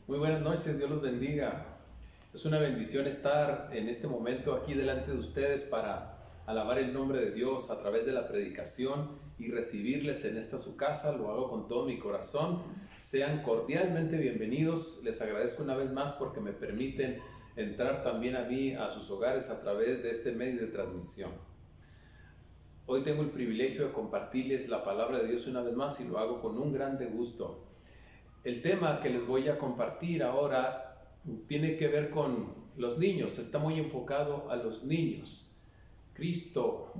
Muy buenas noches, Dios los bendiga. Es una bendición estar en este momento aquí delante de ustedes para alabar el nombre de Dios a través de la predicación y recibirles en esta su casa. Lo hago con todo mi corazón. Sean cordialmente bienvenidos. Les agradezco una vez más porque me permiten entrar también a mí, a sus hogares a través de este medio de transmisión. Hoy tengo el privilegio de compartirles la palabra de Dios una vez más y lo hago con un grande gusto. El tema que les voy a compartir ahora tiene que ver con los niños, está muy enfocado a los niños. Cristo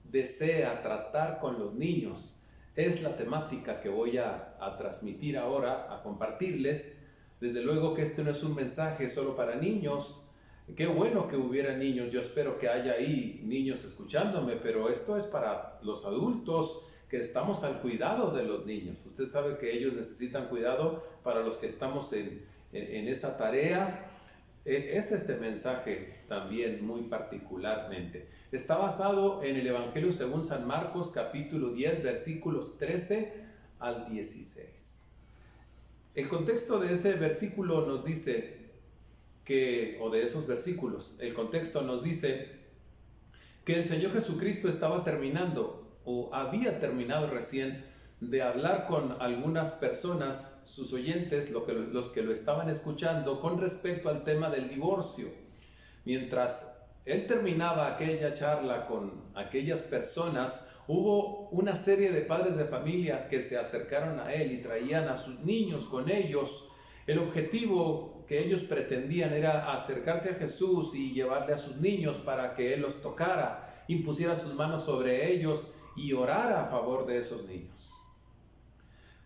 desea tratar con los niños. Es la temática que voy a transmitir ahora, a compartirles. Desde luego que este no es un mensaje solo para niños. Qué bueno que hubiera niños, yo espero que haya ahí niños escuchándome, pero esto es para los adultos que estamos al cuidado de los niños. Usted sabe que ellos necesitan cuidado. Para los que estamos en esa tarea, es este mensaje también muy particularmente. Está basado en el Evangelio según San Marcos, capítulo 10, versículos 13 al 16. El contexto de ese versículo nos dice o de esos versículos, el contexto nos dice que el Señor Jesucristo estaba terminando o había terminado recién de hablar con algunas personas, sus oyentes, los que lo estaban escuchando, con respecto al tema del divorcio. Mientras él terminaba aquella charla con aquellas personas, hubo una serie de padres de familia que se acercaron a él y traían a sus niños con ellos. El objetivo que ellos pretendían era acercarse a Jesús y llevarle a sus niños para que él los tocara, impusiera sus manos sobre ellos y orara a favor de esos niños.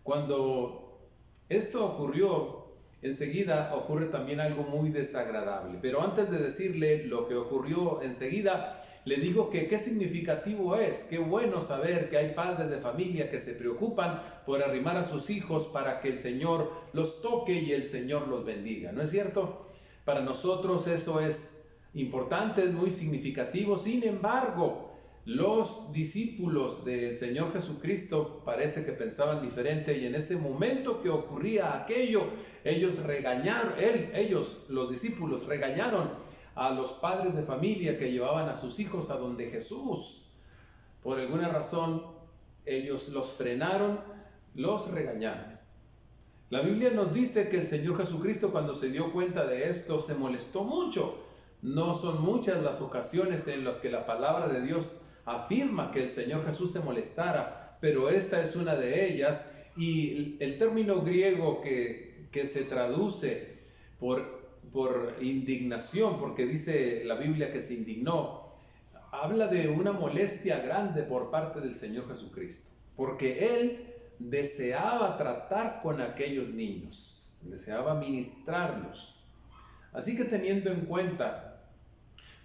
Cuando esto ocurrió, enseguida ocurre también algo muy desagradable. Pero antes de decirle lo que ocurrió enseguida, le digo que qué significativo es, qué bueno saber que hay padres de familia que se preocupan por arrimar a sus hijos para que el Señor los toque y el Señor los bendiga, ¿no es cierto? Para nosotros eso es importante, es muy significativo. Sin embargo, los discípulos del Señor Jesucristo parece que pensaban diferente, y en ese momento que ocurría aquello, los discípulos regañaron a los padres de familia que llevaban a sus hijos a donde Jesús. Por alguna razón, ellos los frenaron, los regañaron. La Biblia nos dice que el Señor Jesucristo, cuando se dio cuenta de esto, se molestó mucho. No son muchas las ocasiones en las que la palabra de Dios afirma que el Señor Jesús se molestara, pero esta es una de ellas. Y el término griego que se traduce por indignación, porque dice la Biblia que se indignó, habla de una molestia grande por parte del Señor Jesucristo, porque Él deseaba tratar con aquellos niños, deseaba ministrarlos. Así que teniendo en cuenta,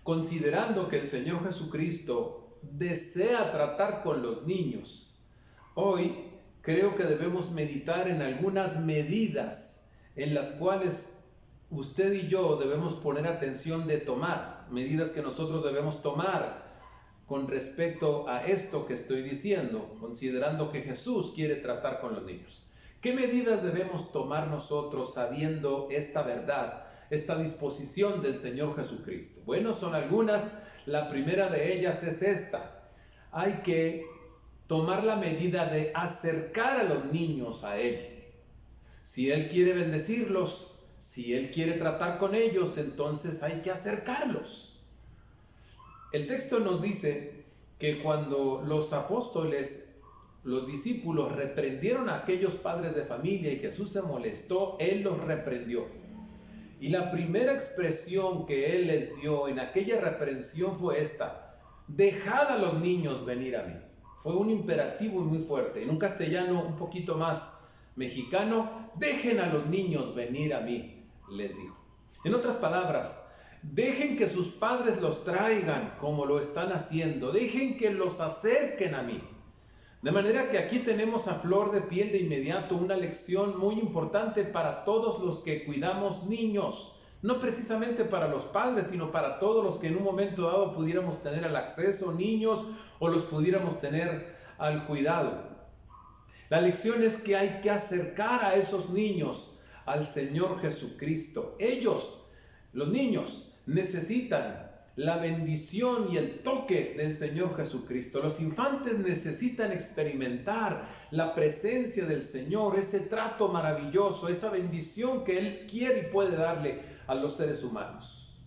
considerando que el Señor Jesucristo desea tratar con los niños, hoy creo que debemos meditar en algunas medidas en las cuales usted y yo debemos poner atención de tomar, medidas que nosotros debemos tomar con respecto a esto que estoy diciendo, considerando que Jesús quiere tratar con los niños. ¿Qué medidas debemos tomar nosotros sabiendo esta verdad, esta disposición del Señor Jesucristo? Bueno, son algunas. La primera de ellas es esta: hay que tomar la medida de acercar a los niños a Él. Si Él quiere bendecirlos, si Él quiere tratar con ellos, entonces hay que acercarlos. El texto nos dice que cuando los apóstoles, los discípulos, reprendieron a aquellos padres de familia y Jesús se molestó, Él los reprendió. Y la primera expresión que Él les dio en aquella reprensión fue esta: dejad a los niños venir a mí. Fue un imperativo muy fuerte. En un castellano un poquito más mexicano, dejen a los niños venir a mí, les dijo. En otras palabras, dejen que sus padres los traigan como lo están haciendo, dejen que los acerquen a mí. De manera que aquí tenemos a flor de piel de inmediato una lección muy importante para todos los que cuidamos niños. No precisamente para los padres, sino para todos los que en un momento dado pudiéramos tener al acceso niños o los pudiéramos tener al cuidado. La lección es que hay que acercar a esos niños al Señor Jesucristo. Ellos, los niños, necesitan la bendición y el toque del Señor Jesucristo. Los infantes necesitan experimentar la presencia del Señor, ese trato maravilloso, esa bendición que Él quiere y puede darle a los seres humanos.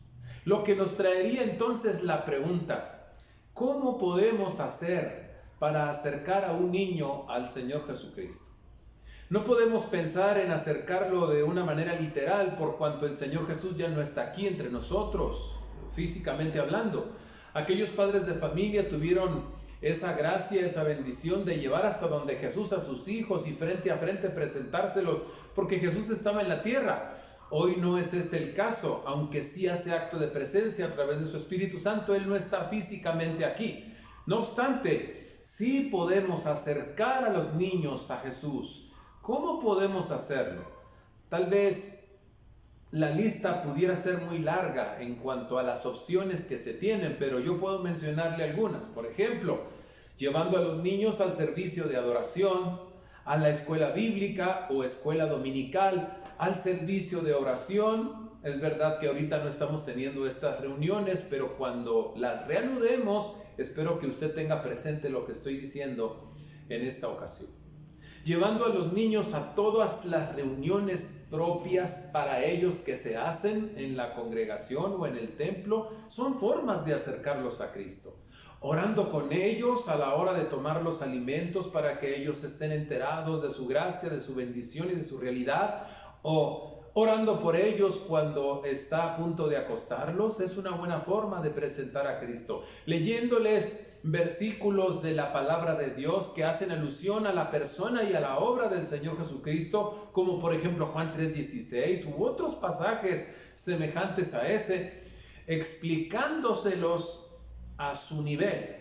Lo que nos traería entonces la pregunta: ¿cómo podemos hacer para acercar a un niño al Señor Jesucristo? No podemos pensar en acercarlo de una manera literal, por cuanto el Señor Jesús ya no está aquí entre nosotros, físicamente hablando. Aquellos padres de familia tuvieron esa gracia, esa bendición de llevar hasta donde Jesús a sus hijos y frente a frente presentárselos, porque Jesús estaba en la tierra. Hoy no es ese el caso, aunque sí hace acto de presencia a través de su Espíritu Santo. Él no está físicamente aquí. No obstante, sí podemos acercar a los niños a Jesús. ¿Cómo podemos hacerlo? Tal vez la lista pudiera ser muy larga en cuanto a las opciones que se tienen, pero yo puedo mencionarle algunas. Por ejemplo, llevando a los niños al servicio de adoración, a la escuela bíblica o escuela dominical, al servicio de oración. Es verdad que ahorita no estamos teniendo estas reuniones, pero cuando las reanudemos, espero que usted tenga presente lo que estoy diciendo en esta ocasión. Llevando a los niños a todas las reuniones propias para ellos que se hacen en la congregación o en el templo, son formas de acercarlos a Cristo. Orando con ellos a la hora de tomar los alimentos para que ellos estén enterados de su gracia, de su bendición y de su realidad, o orando por ellos cuando está a punto de acostarlos, es una buena forma de presentar a Cristo. Leyéndoles versículos de la palabra de Dios que hacen alusión a la persona y a la obra del Señor Jesucristo, como por ejemplo Juan 3:16 u otros pasajes semejantes a ese, explicándoselos a su nivel.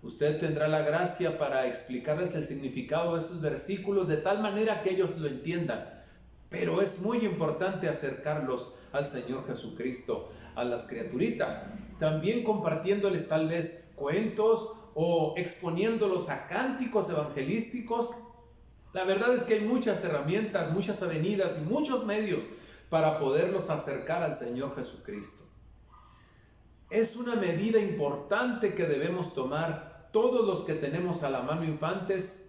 Usted tendrá la gracia para explicarles el significado de esos versículos de tal manera que ellos lo entiendan. Pero es muy importante acercarlos al Señor Jesucristo, a las criaturitas, también compartiéndoles tal vez cuentos o exponiéndolos a cánticos evangelísticos. La verdad es que hay muchas herramientas, muchas avenidas y muchos medios para poderlos acercar al Señor Jesucristo. Es una medida importante que debemos tomar todos los que tenemos a la mano infantes,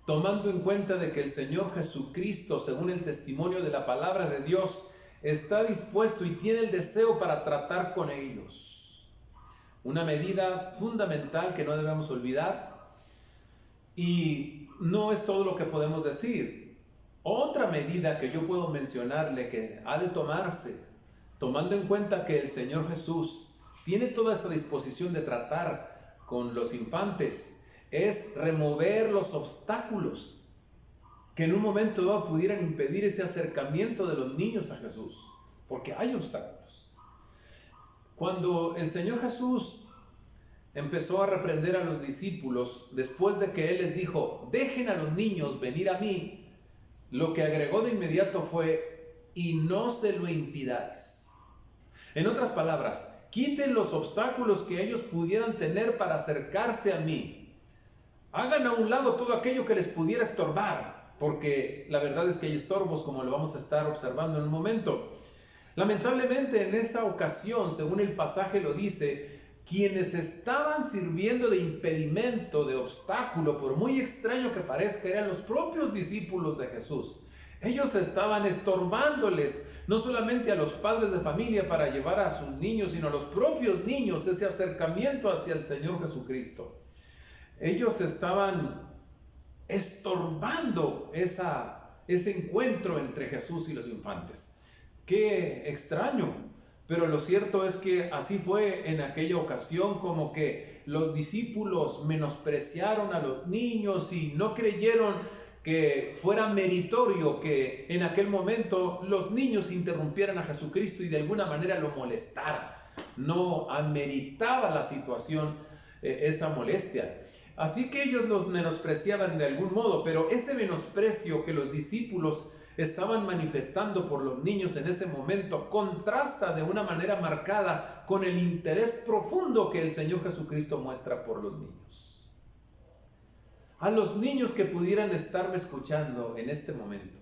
tomando en cuenta de que el Señor Jesucristo, según el testimonio de la palabra de Dios, está dispuesto y tiene el deseo para tratar con ellos. Una medida fundamental que no debemos olvidar, y no es todo lo que podemos decir. Otra medida que yo puedo mencionarle que ha de tomarse, tomando en cuenta que el Señor Jesús tiene toda esa disposición de tratar con los infantes, es remover los obstáculos que en un momento dado pudieran impedir ese acercamiento de los niños a Jesús, porque hay obstáculos. Cuando el Señor Jesús empezó a reprender a los discípulos, después de que Él les dijo, dejen a los niños venir a mí, lo que agregó de inmediato fue, y no se lo impidáis. En otras palabras, quiten los obstáculos que ellos pudieran tener para acercarse a mí. Hagan a un lado todo aquello que les pudiera estorbar, porque la verdad es que hay estorbos, como lo vamos a estar observando en un momento. Lamentablemente en esa ocasión, según el pasaje lo dice, quienes estaban sirviendo de impedimento, de obstáculo, por muy extraño que parezca, eran los propios discípulos de Jesús. Ellos estaban estorbándoles, no solamente a los padres de familia para llevar a sus niños, sino a los propios niños, ese acercamiento hacia el Señor Jesucristo. Ellos estaban estorbando ese encuentro entre Jesús y los infantes. Qué extraño, pero lo cierto es que así fue en aquella ocasión, como que los discípulos menospreciaron a los niños y no creyeron que fuera meritorio que en aquel momento los niños interrumpieran a Jesucristo y de alguna manera lo molestaran. No ameritaba la situación esa molestia. Así que ellos los menospreciaban de algún modo, pero ese menosprecio que los discípulos estaban manifestando por los niños en ese momento contrasta de una manera marcada con el interés profundo que el Señor Jesucristo muestra por los niños. A los niños que pudieran estarme escuchando en este momento,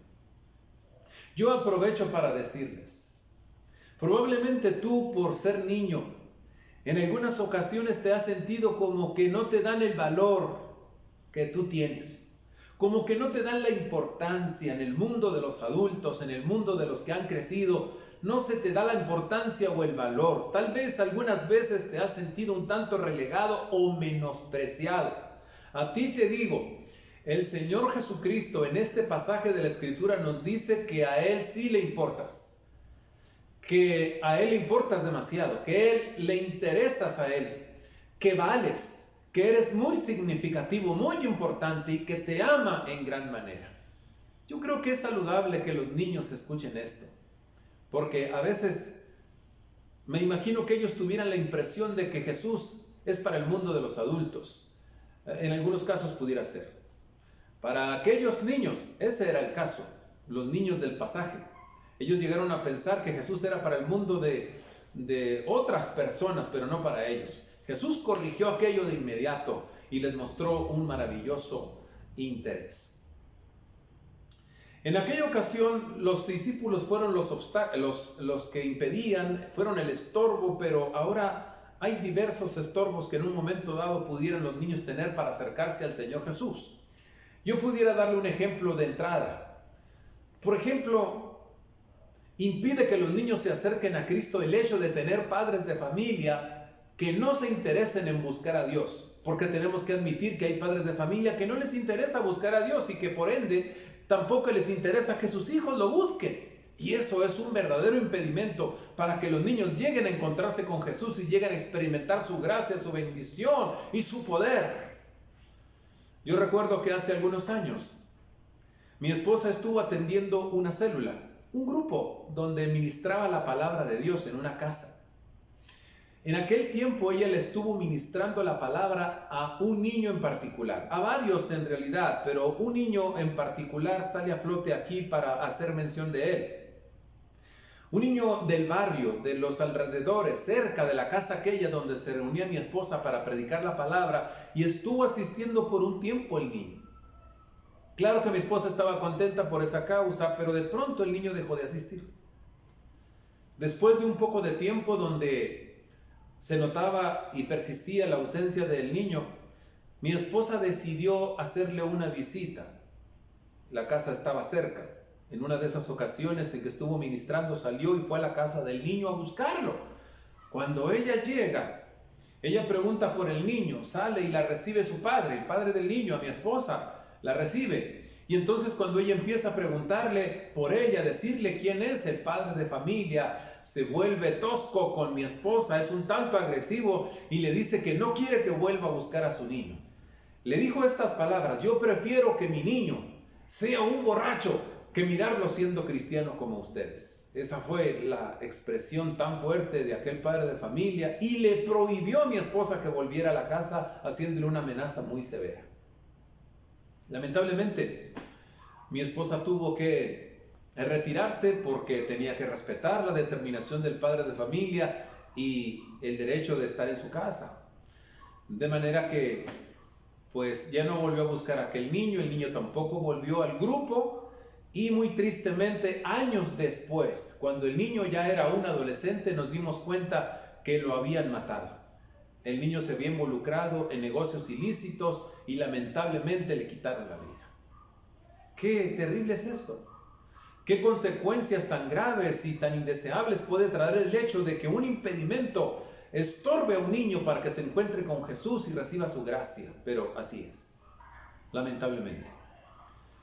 Yo aprovecho para decirles, probablemente tú, por ser niño, en algunas ocasiones te has sentido como que no te dan el valor que tú tienes, como que no te dan la importancia en el mundo de los adultos, en el mundo de los que han crecido. No se te da la importancia o el valor. Tal vez algunas veces te has sentido un tanto relegado o menospreciado. A ti te digo, el Señor Jesucristo en este pasaje de la Escritura nos dice que a Él sí le importas, que a Él le importas demasiado, que Él le interesas a Él, que vales, que eres muy significativo, muy importante y que te ama en gran manera. Yo creo que es saludable que los niños escuchen esto, porque a veces me imagino que ellos tuvieran la impresión de que Jesús es para el mundo de los adultos. En algunos casos pudiera ser. Para aquellos niños, ese era el caso, los niños del pasaje. Ellos llegaron a pensar que Jesús era para el mundo de otras personas, pero no para ellos. Jesús corrigió aquello de inmediato y les mostró un maravilloso interés. En aquella ocasión, los discípulos fueron los que impedían, fueron el estorbo, pero ahora hay diversos estorbos que en un momento dado pudieran los niños tener para acercarse al Señor Jesús. Yo pudiera darle un ejemplo de entrada. Por ejemplo, impide que los niños se acerquen a Cristo el hecho de tener padres de familia que no se interesen en buscar a Dios, porque tenemos que admitir que hay padres de familia que no les interesa buscar a Dios y que por ende tampoco les interesa que sus hijos lo busquen. Y eso es un verdadero impedimento para que los niños lleguen a encontrarse con Jesús y lleguen a experimentar su gracia, su bendición y su poder. Yo recuerdo que hace algunos años mi esposa estuvo atendiendo una célula, un grupo donde ministraba la palabra de Dios en una casa. En aquel tiempo ella le estuvo ministrando la palabra a un niño en particular, a varios en realidad, pero un niño en particular sale a flote aquí para hacer mención de él. Un niño del barrio, de los alrededores, cerca de la casa aquella donde se reunía mi esposa para predicar la palabra, y estuvo asistiendo por un tiempo el niño. Claro que mi esposa estaba contenta por esa causa, pero de pronto el niño dejó de asistir. Después de un poco de tiempo donde se notaba y persistía la ausencia del niño, mi esposa decidió hacerle una visita. La casa estaba cerca. En una de esas ocasiones en que estuvo ministrando, salió y fue a la casa del niño a buscarlo. Cuando ella llega, ella pregunta por el niño, sale y la recibe su padre, el padre del niño, a mi esposa, la recibe. Y entonces cuando ella empieza a preguntarle por ella, decirle quién es el padre de familia, se vuelve tosco con mi esposa, es un tanto agresivo y le dice que no quiere que vuelva a buscar a su niño. Le dijo estas palabras: yo prefiero que mi niño sea un borracho que mirarlo siendo cristiano como ustedes. Esa fue la expresión tan fuerte de aquel padre de familia y le prohibió a mi esposa que volviera a la casa, haciéndole una amenaza muy severa. Lamentablemente, mi esposa tuvo que retirarse porque tenía que respetar la determinación del padre de familia y el derecho de estar en su casa. De manera que, pues, ya no volvió a buscar a aquel niño, el niño tampoco volvió al grupo. Y muy tristemente, años después, cuando el niño ya era un adolescente, nos dimos cuenta que lo habían matado. El niño se había involucrado en negocios ilícitos y lamentablemente le quitaron la vida. ¡Qué terrible es esto! ¿Qué consecuencias tan graves y tan indeseables puede traer el hecho de que un impedimento estorbe a un niño para que se encuentre con Jesús y reciba su gracia? Pero así es, lamentablemente.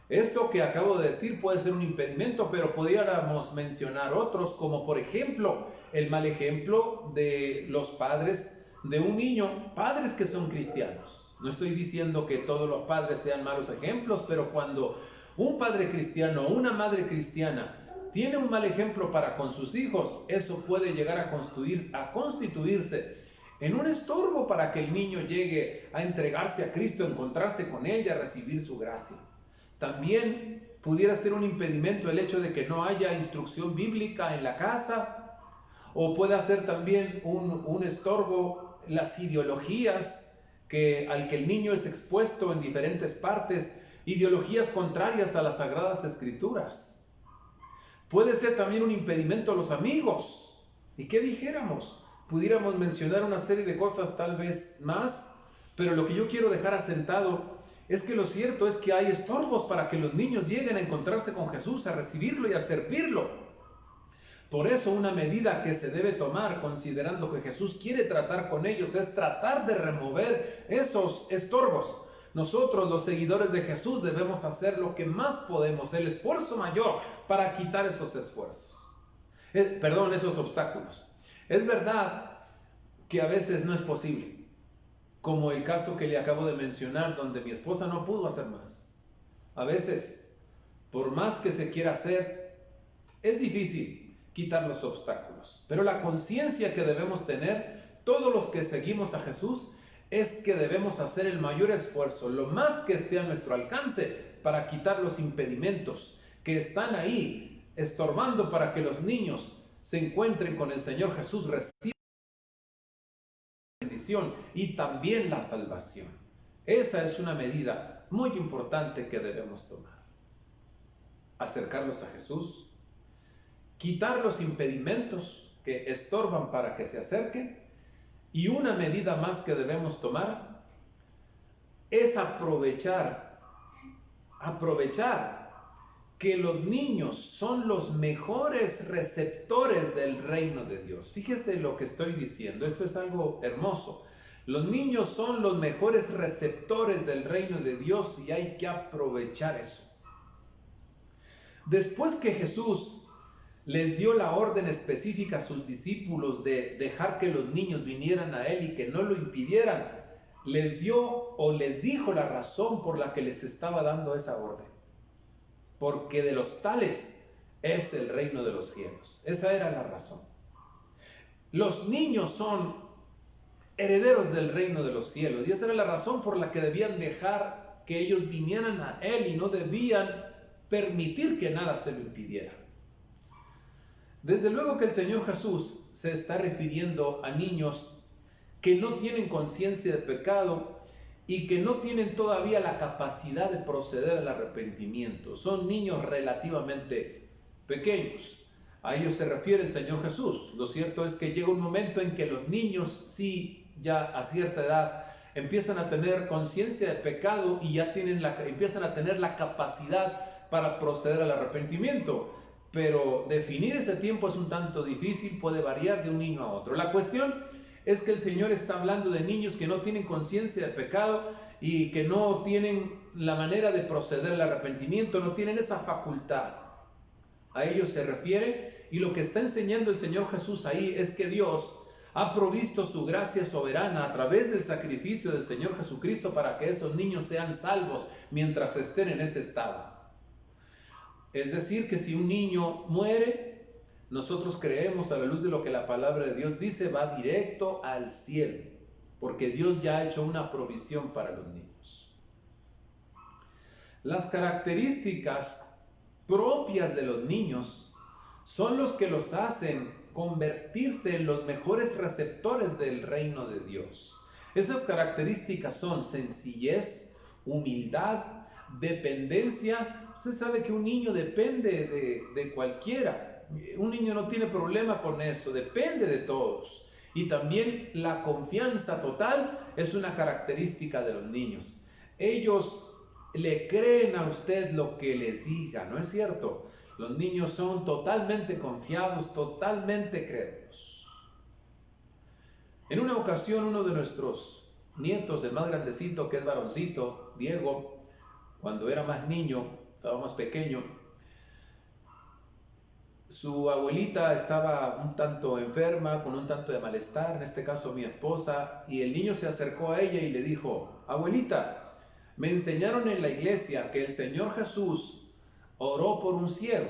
Esto que acabo de decir puede ser un impedimento, pero pudiéramos mencionar otros, como por ejemplo el mal ejemplo de los padres de un niño, padres que son cristianos. No estoy diciendo que todos los padres sean malos ejemplos, pero cuando un padre cristiano o una madre cristiana tiene un mal ejemplo para con sus hijos, eso puede llegar a constituirse en un estorbo para que el niño llegue a entregarse a Cristo, a encontrarse con Él y a recibir su gracia. También pudiera ser un impedimento el hecho de que no haya instrucción bíblica en la casa, o puede ser también un estorbo las ideologías al que el niño es expuesto en diferentes partes, ideologías contrarias a las Sagradas Escrituras. Puede ser también un impedimento a los amigos. ¿Y qué dijéramos? Pudiéramos mencionar una serie de cosas tal vez más, pero lo que yo quiero dejar asentado es que lo cierto es que hay estorbos para que los niños lleguen a encontrarse con Jesús, a recibirlo y a servirlo. Por eso una medida que se debe tomar, considerando que Jesús quiere tratar con ellos, es tratar de remover esos estorbos. Nosotros, los seguidores de Jesús, debemos hacer lo que más podemos, el esfuerzo mayor para quitar esos esos obstáculos. Es verdad que a veces no es posible, como el caso que le acabo de mencionar, donde mi esposa no pudo hacer más. A veces, por más que se quiera hacer, es difícil quitar los obstáculos. Pero la conciencia que debemos tener, todos los que seguimos a Jesús, es que debemos hacer el mayor esfuerzo, lo más que esté a nuestro alcance, para quitar los impedimentos que están ahí, estorbando para que los niños se encuentren con el Señor Jesús, reciban la bendición y también la salvación. Esa es una medida muy importante que debemos tomar. Acercarlos a Jesús, quitar los impedimentos que estorban para que se acerquen. Y una medida más que debemos tomar es aprovechar que los niños son los mejores receptores del reino de Dios. Fíjese lo que estoy diciendo, esto es algo hermoso. Los niños son los mejores receptores del reino de Dios y hay que aprovechar eso. Después que Jesús les dio la orden específica a sus discípulos de dejar que los niños vinieran a Él y que no lo impidieran, les dijo la razón por la que les estaba dando esa orden. Porque de los tales es el reino de los cielos. Esa era la razón. Los niños son herederos del reino de los cielos. Y esa era la razón por la que debían dejar que ellos vinieran a Él y no debían permitir que nada se lo impidiera. Desde luego que el Señor Jesús se está refiriendo a niños que no tienen conciencia de pecado y que no tienen todavía la capacidad de proceder al arrepentimiento. Son niños relativamente pequeños. A ellos se refiere el Señor Jesús. Lo cierto es que llega un momento en que los niños, sí, ya a cierta edad, empiezan a tener conciencia de pecado y ya empiezan a tener la capacidad para proceder al arrepentimiento. Pero definir ese tiempo es un tanto difícil, puede variar de un niño a otro. La cuestión es que el Señor está hablando de niños que no tienen conciencia de pecado y que no tienen la manera de proceder al arrepentimiento, no tienen esa facultad. A ellos se refiere, y lo que está enseñando el Señor Jesús ahí es que Dios ha provisto su gracia soberana a través del sacrificio del Señor Jesucristo para que esos niños sean salvos mientras estén en ese estado. Es decir, que si un niño muere, nosotros creemos, a la luz de lo que la palabra de Dios dice, va directo al cielo, porque Dios ya ha hecho una provisión para los niños. Las características propias de los niños son los que los hacen convertirse en los mejores receptores del reino de Dios. Esas características son sencillez, humildad, dependencia. Usted sabe que un niño depende de cualquiera. Un niño no tiene problema con eso, depende de todos. Y también la confianza total es una característica de los niños. Ellos le creen a usted lo que les diga, ¿no es cierto? Los niños son totalmente confiados, totalmente crédulos. En una ocasión, uno de nuestros nietos, el más grandecito, que es varoncito, Diego, cuando era más niño, estaba más pequeño, su abuelita estaba un tanto enferma, con un tanto de malestar, en este caso mi esposa, y el niño se acercó a ella y le dijo: abuelita, me enseñaron en la iglesia que el Señor Jesús oró por un ciego,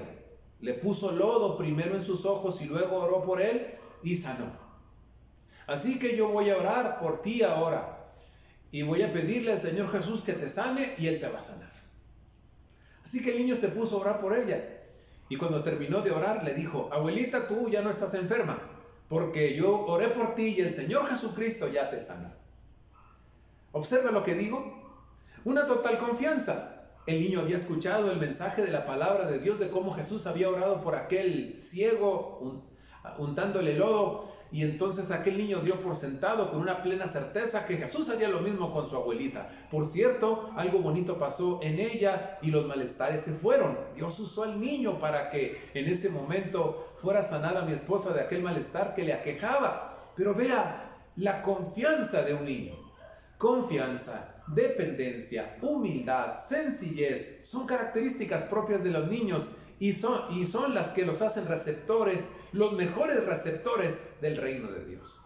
le puso lodo primero en sus ojos y luego oró por él y sanó. Así que yo voy a orar por ti ahora y voy a pedirle al Señor Jesús que te sane y Él te va a sanar. Así que el niño se puso a orar por ella. Y cuando terminó de orar, le dijo: abuelita, tú ya no estás enferma, porque yo oré por ti y el Señor Jesucristo ya te sanó. Observa lo que digo. Una total confianza. El niño había escuchado el mensaje de la palabra de Dios, de cómo Jesús había orado por aquel ciego, untándole lodo, y entonces aquel niño dio por sentado con una plena certeza que Jesús haría lo mismo con su abuelita. Por cierto, algo bonito pasó en ella y los malestares se fueron. Dios usó al niño para que en ese momento fuera sanada mi esposa de aquel malestar que le aquejaba. Pero vea la confianza de un niño. Confianza, dependencia, humildad, sencillez son características propias de los niños y son las que los hacen receptores, los mejores receptores del reino de Dios.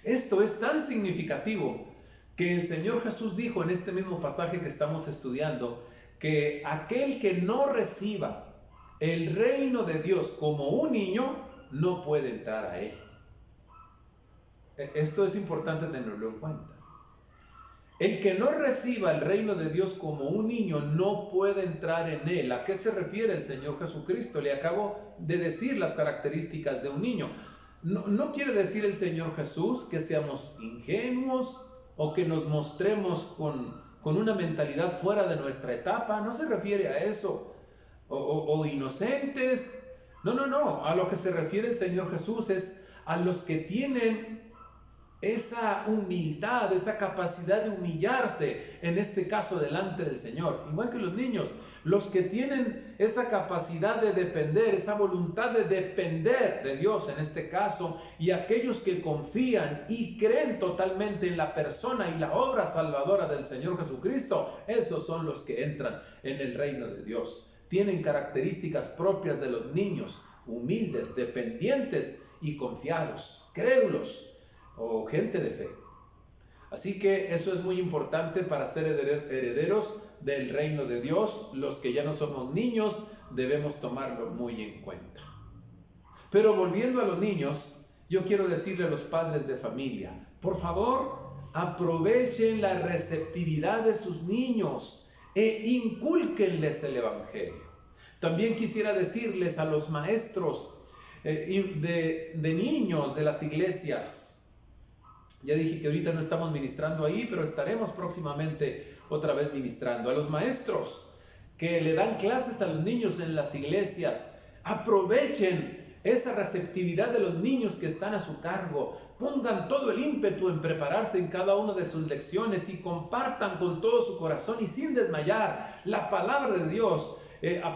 Esto es tan significativo que el Señor Jesús dijo en este mismo pasaje que estamos estudiando, que aquel que no reciba el reino de Dios como un niño, no puede entrar a él. Esto es importante tenerlo en cuenta. El que no reciba el reino de Dios como un niño no puede entrar en él. ¿A qué se refiere el Señor Jesucristo? Le acabo de decir las características de un niño. No quiere decir el Señor Jesús que seamos ingenuos o que nos mostremos con una mentalidad fuera de nuestra etapa. No se refiere a eso. O inocentes. No. A lo que se refiere el Señor Jesús es a los que tienen esa humildad, esa capacidad de humillarse, en este caso delante del Señor. Igual que los niños, los que tienen esa capacidad de depender, esa voluntad de depender de Dios en este caso, y aquellos que confían y creen totalmente en la persona y la obra salvadora del Señor Jesucristo, esos son los que entran en el reino de Dios. Tienen características propias de los niños, humildes, dependientes y confiados, crédulos, o gente de fe. Así que eso es muy importante para ser herederos del reino de Dios. Los que ya no somos niños debemos tomarlo muy en cuenta. Pero volviendo a los niños, yo quiero decirle a los padres de familia, por favor, aprovechen la receptividad de sus niños e incúlquenles el evangelio. También quisiera decirles a los maestros de niños de las iglesias. Ya dije que ahorita no estamos ministrando ahí, pero estaremos próximamente otra vez ministrando. A los maestros que le dan clases a los niños en las iglesias, aprovechen esa receptividad de los niños que están a su cargo. Pongan todo el ímpetu en prepararse en cada una de sus lecciones y compartan con todo su corazón y sin desmayar la palabra de Dios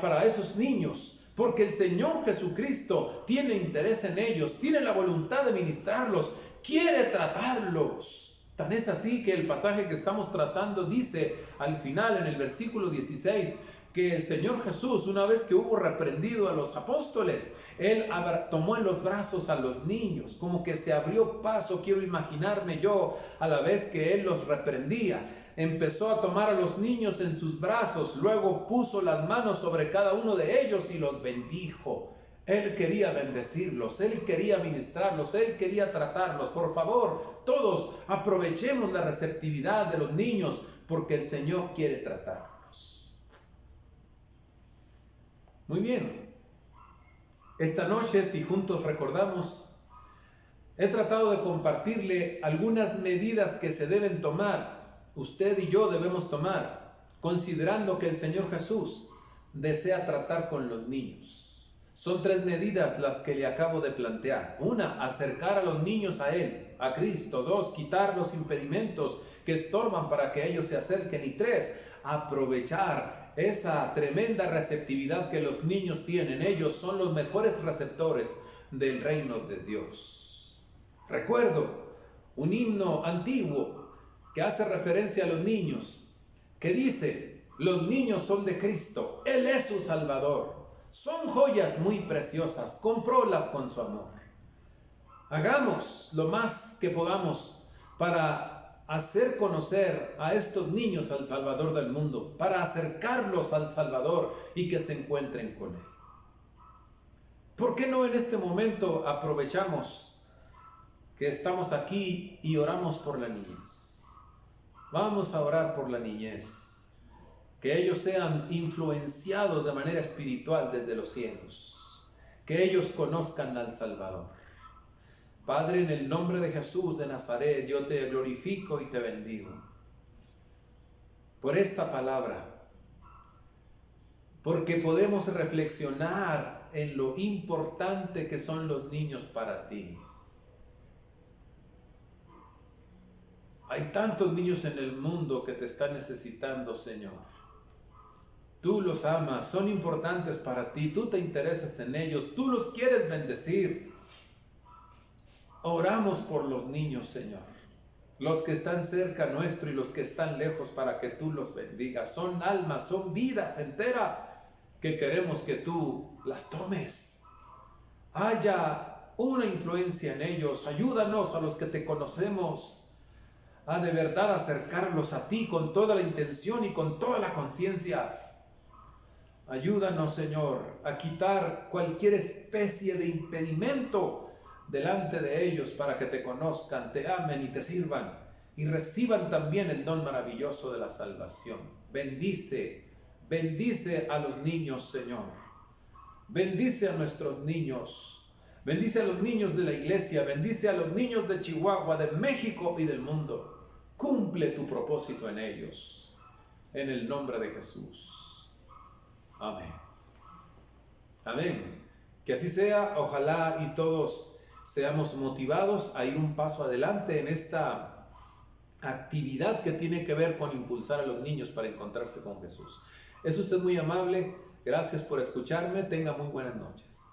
para esos niños. Porque el Señor Jesucristo tiene interés en ellos, tiene la voluntad de ministrarlos, quiere tratarlos. Tan es así que el pasaje que estamos tratando dice al final en el versículo 16 que el Señor Jesús, una vez que hubo reprendido a los apóstoles, Él tomó en los brazos a los niños, como que se abrió paso, quiero imaginarme yo, a la vez que Él los reprendía. Empezó a tomar a los niños en sus brazos, luego puso las manos sobre cada uno de ellos y los bendijo. Él quería bendecirlos, Él quería ministrarlos, Él quería tratarlos. Por favor, todos aprovechemos la receptividad de los niños porque el Señor quiere tratarlos. Muy bien. Esta noche, si juntos recordamos, he tratado de compartirle algunas medidas que se deben tomar. Usted y yo debemos tomar, considerando que el Señor Jesús desea tratar con los niños. Son 3 medidas las que le acabo de plantear. 1, acercar a los niños a Él, a Cristo. 2, quitar los impedimentos que estorban para que ellos se acerquen. Y 3, aprovechar esa tremenda receptividad que los niños tienen. Ellos son los mejores receptores del reino de Dios. Recuerdo un himno antiguo que hace referencia a los niños, que dice: los niños son de Cristo, Él es su Salvador, son joyas muy preciosas, comprólas con su amor. Hagamos lo más que podamos para hacer conocer a estos niños al Salvador del mundo, para acercarlos al Salvador y que se encuentren con Él. ¿Por qué no en este momento aprovechamos que estamos aquí y oramos por la niñez? Vamos a orar por la niñez, que ellos sean influenciados de manera espiritual desde los cielos, que ellos conozcan al Salvador. Padre, en el nombre de Jesús de Nazaret, yo te glorifico y te bendigo por esta palabra porque podemos reflexionar en lo importante que son los niños para ti. Hay tantos niños en el mundo que te están necesitando, Señor. Tú los amas, son importantes para ti, tú te interesas en ellos, tú los quieres bendecir. Oramos por los niños, Señor. Los que están cerca nuestro y los que están lejos, para que tú los bendigas. Son almas, son vidas enteras que queremos que tú las tomes. Haya una influencia en ellos. Ayúdanos a los que te conocemos a de verdad acercarlos a ti con toda la intención y con toda la conciencia. Ayúdanos, Señor, a quitar cualquier especie de impedimento delante de ellos para que te conozcan, te amen y te sirvan y reciban también el don maravilloso de la salvación. Bendice a los niños, Señor. Bendice a nuestros niños. Bendice a los niños de la iglesia. Bendice a los niños de Chihuahua, de México y del mundo. Cumple tu propósito en ellos. En el nombre de Jesús. Amén. Amén. Que así sea. Ojalá y todos seamos motivados a ir un paso adelante en esta actividad que tiene que ver con impulsar a los niños para encontrarse con Jesús. Es usted muy amable. Gracias por escucharme. Tenga muy buenas noches.